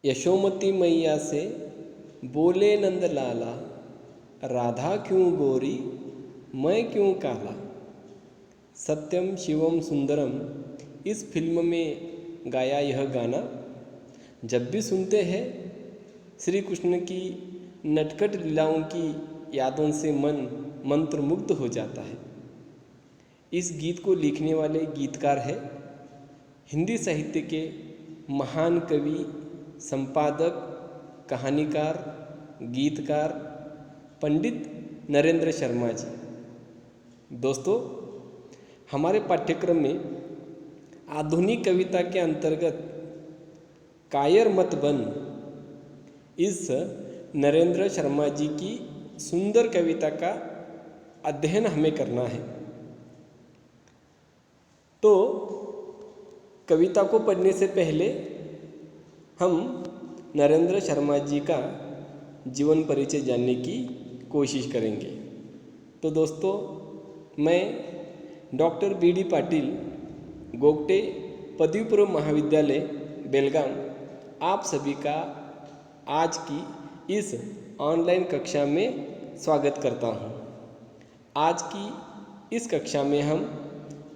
यशोमती मैया से बोले नंद लाला, राधा क्यों गोरी मैं क्यों काला। सत्यम शिवम सुंदरम इस फिल्म में गाया यह गाना जब भी सुनते हैं श्री कृष्ण की नटखट लीलाओं की यादों से मन मंत्रमुग्ध हो जाता है। इस गीत को लिखने वाले गीतकार है हिंदी साहित्य के महान कवि, संपादक, कहानीकार, गीतकार पंडित नरेंद्र शर्मा जी। दोस्तों, हमारे पाठ्यक्रम में आधुनिक कविता के अंतर्गत कायर मत बन इस नरेंद्र शर्मा जी की सुंदर कविता का अध्ययन हमें करना है। तो कविता को पढ़ने से पहले हम नरेंद्र शर्मा जी का जीवन परिचय जानने की कोशिश करेंगे। तो दोस्तों, मैं डॉक्टर बी.डी. पाटिल, गोगटे पदवी पूर्व महाविद्यालय बेलगाम, आप सभी का आज की इस ऑनलाइन कक्षा में स्वागत करता हूं। आज की इस कक्षा में हम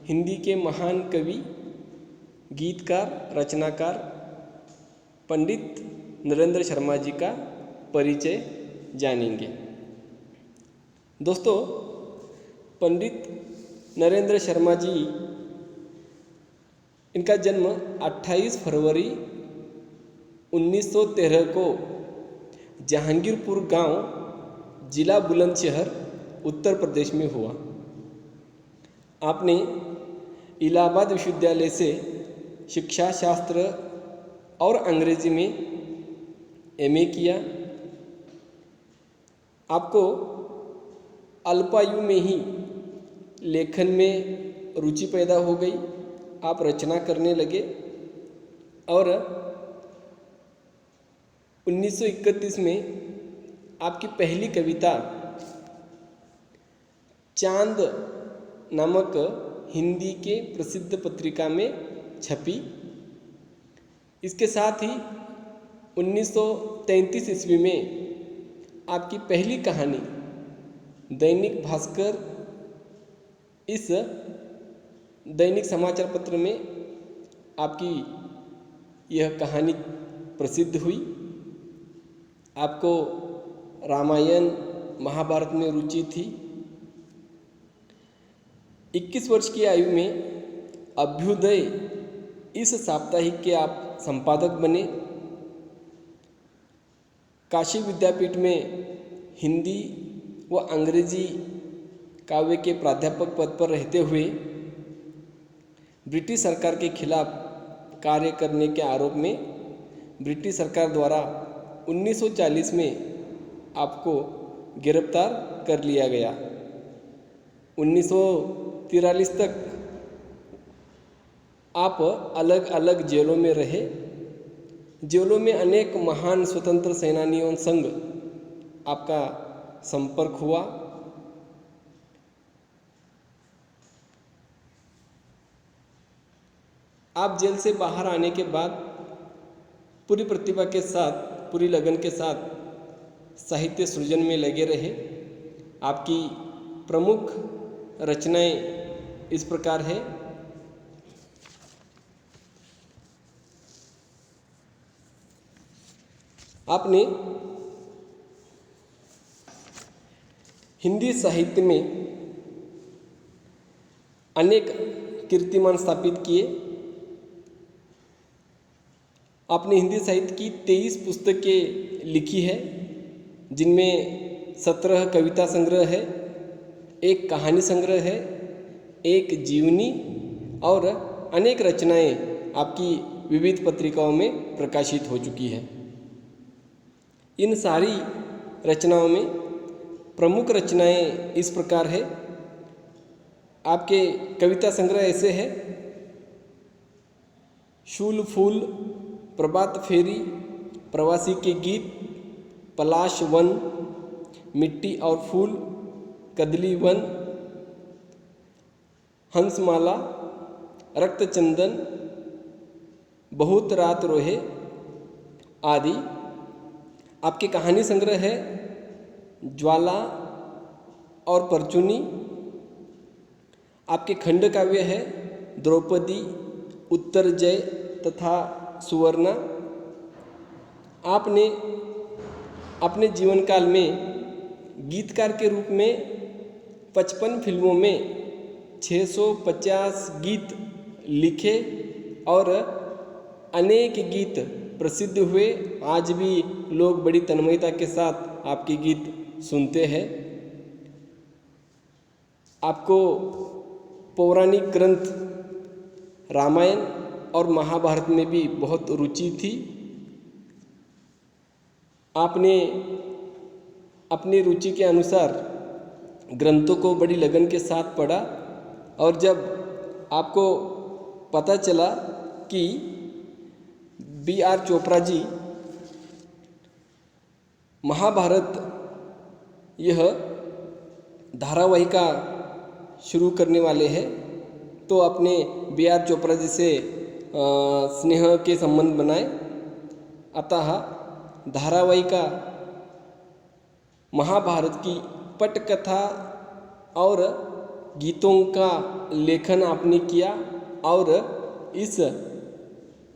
हिंदी के महान कवि, गीतकार, रचनाकार पंडित नरेंद्र शर्मा जी का परिचय जानेंगे। दोस्तों, पंडित नरेंद्र शर्मा जी, इनका जन्म 28 फरवरी 1913 को जहांगीरपुर गांव, जिला बुलंदशहर, उत्तर प्रदेश में हुआ। आपने इलाहाबाद विश्वविद्यालय से शिक्षा शास्त्र और अंग्रेजी में एमए किया। आपको अल्पायु में ही लेखन में रुचि पैदा हो गई। आप रचना करने लगे और 1931 में आपकी पहली कविता चांद नामक हिंदी के प्रसिद्ध पत्रिका में छपी। इसके साथ ही 1933 ईस्वी में आपकी पहली कहानी दैनिक भास्कर, इस दैनिक समाचार पत्र में आपकी यह कहानी प्रसिद्ध हुई। आपको रामायण, महाभारत में रुचि थी। 21 वर्ष की आयु में अभ्युदय इस साप्ताहिक के आप संपादक बने। काशी विद्यापीठ में हिंदी व अंग्रेजी काव्य के प्राध्यापक पद पर रहते हुए ब्रिटिश सरकार के खिलाफ कार्य करने के आरोप में ब्रिटिश सरकार द्वारा 1940 में आपको गिरफ्तार कर लिया गया। 1943 तक आप अलग अलग जेलों में रहे। जेलों में अनेक महान स्वतंत्र सेनानियों संग आपका संपर्क हुआ। आप जेल से बाहर आने के बाद पूरी प्रतिभा के साथ, पूरी लगन के साथ साहित्य सृजन में लगे रहे। आपकी प्रमुख रचनाएं इस प्रकार है। आपने हिंदी साहित्य में अनेक कीर्तिमान स्थापित किए। आपने हिंदी साहित्य की 23 पुस्तकें लिखी है, जिनमें 17 कविता संग्रह है, एक कहानी संग्रह है, एक जीवनी और अनेक रचनाएं आपकी विविध पत्रिकाओं में प्रकाशित हो चुकी है। इन सारी रचनाओं में प्रमुख रचनाएं इस प्रकार है। आपके कविता संग्रह ऐसे है: शूल फूल, प्रभात फेरी, प्रवासी के गीत, पलाश वन, मिट्टी और फूल, कदली वन, हंसमाला, रक्त चंदन, बहुत रात रोहे, आदि। आपके कहानी संग्रह है ज्वाला और परचूनी। आपके खंड काव्य है द्रौपदी, उत्तरजय तथा सुवर्णा। आपने अपने जीवन काल में गीतकार के रूप में 55 फिल्मों में 650 गीत लिखे और अनेक गीत प्रसिद्ध हुए। आज भी लोग बड़ी तन्मयता के साथ आपके गीत सुनते हैं। आपको पौराणिक ग्रंथ रामायण और महाभारत में भी बहुत रुचि थी। आपने अपनी रुचि के अनुसार ग्रंथों को बड़ी लगन के साथ पढ़ा और जब आपको पता चला कि B.R. चोपड़ा जी महाभारत यह धारावाहिका शुरू करने वाले हैं, तो अपने B.R. चोपड़ा जी से स्नेह के संबंध बनाए। अतः धारावाहिका महाभारत की पटकथा और गीतों का लेखन आपने किया और इस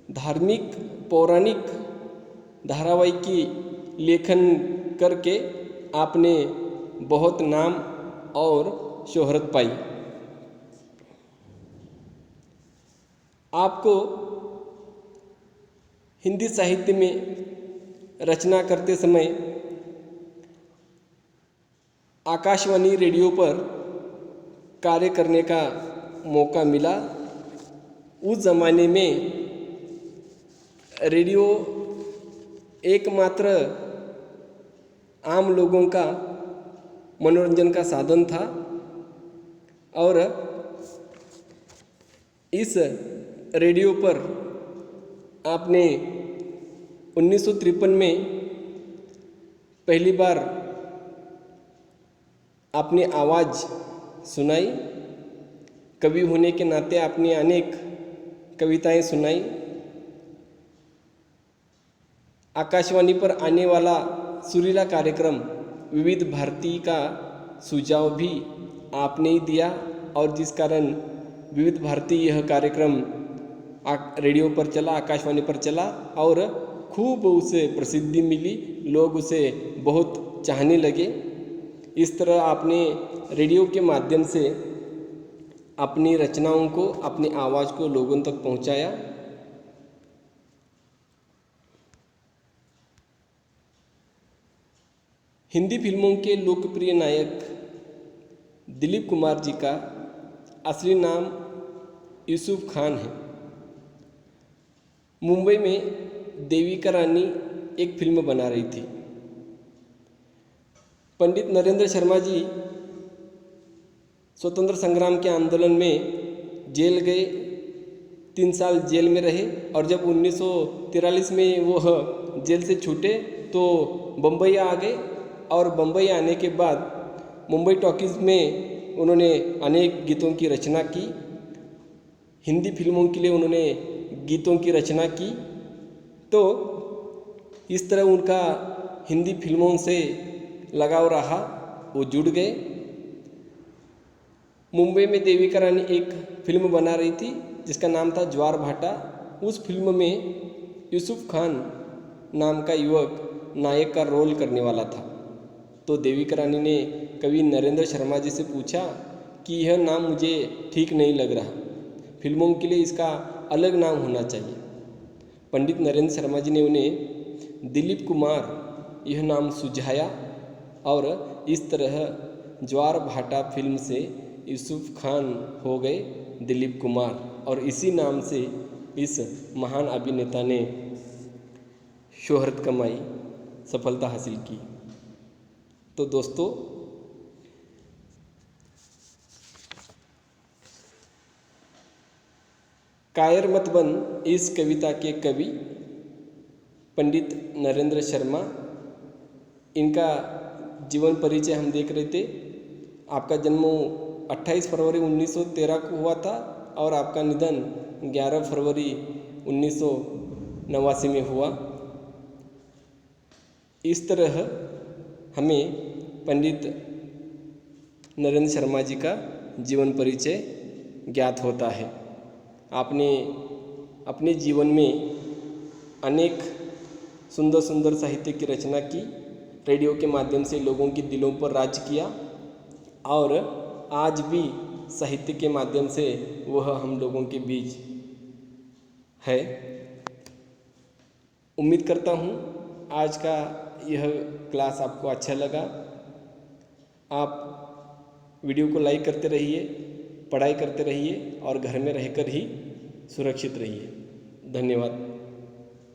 धार्मिक पौराणिक धारावाहिक की लेखन करके आपने बहुत नाम और शोहरत पाई। आपको हिंदी साहित्य में रचना करते समय आकाशवाणी रेडियो पर कार्य करने का मौका मिला। उस ज़माने में रेडियो एकमात्र आम लोगों का मनोरंजन का साधन था और इस रेडियो पर आपने 1953 में पहली बार अपनी आवाज़ सुनाई। कवि होने के नाते आपने अनेक कविताएं सुनाई। आकाशवाणी पर आने वाला सुरीला कार्यक्रम विविध भारती का सुझाव भी आपने ही दिया और जिस कारण विविध भारती यह कार्यक्रम रेडियो पर चला, आकाशवाणी पर चला और खूब उसे प्रसिद्धि मिली। लोग उसे बहुत चाहने लगे। इस तरह आपने रेडियो के माध्यम से अपनी रचनाओं को, अपनी आवाज़ को लोगों तक पहुंचाया। हिंदी फिल्मों के लोकप्रिय नायक दिलीप कुमार जी का असली नाम यूसुफ खान है। मुंबई में देविका रानी एक फिल्म बना रही थी। पंडित नरेंद्र शर्मा जी स्वतंत्र संग्राम के आंदोलन में जेल गए, 3 साल जेल में रहे और जब 1943 में वह जेल से छूटे तो बम्बई आ गए और बम्बई आने के बाद मुंबई टॉकीज़ में उन्होंने अनेक गीतों की रचना की। हिंदी फिल्मों के लिए उन्होंने गीतों की रचना की। तो इस तरह उनका हिंदी फिल्मों से लगाव रहा, वो जुड़ गए। मुंबई में देविका रानी एक फिल्म बना रही थी जिसका नाम था ज्वार भाटा। उस फिल्म में यूसुफ खान नाम का युवक नायक का रोल करने वाला था। तो देविका रानी ने कवि नरेंद्र शर्मा जी से पूछा कि यह नाम मुझे ठीक नहीं लग रहा, फिल्मों के लिए इसका अलग नाम होना चाहिए। पंडित नरेंद्र शर्मा जी ने उन्हें दिलीप कुमार यह नाम सुझाया और इस तरह ज्वार भाटा फिल्म से यूसुफ खान हो गए दिलीप कुमार और इसी नाम से इस महान अभिनेता ने शोहरत कमाई, सफलता हासिल की। तो दोस्तों, कायर मत बन इस कविता के कवि पंडित नरेंद्र शर्मा, इनका जीवन परिचय हम देख रहे थे। आपका जन्म 28 फरवरी 1913 को हुआ था और आपका निधन 11 फरवरी 1989 में हुआ। इस तरह हमें पंडित नरेंद्र शर्मा जी का जीवन परिचय ज्ञात होता है। आपने अपने जीवन में अनेक सुंदर सुंदर साहित्य की रचना की, रेडियो के माध्यम से लोगों के दिलों पर राज किया और आज भी साहित्य के माध्यम से वह हम लोगों के बीच है। उम्मीद करता हूँ आज का यह क्लास आपको अच्छा लगा। आप वीडियो को लाइक करते रहिए, पढ़ाई करते रहिए और घर में रहकर ही सुरक्षित रहिए। धन्यवाद।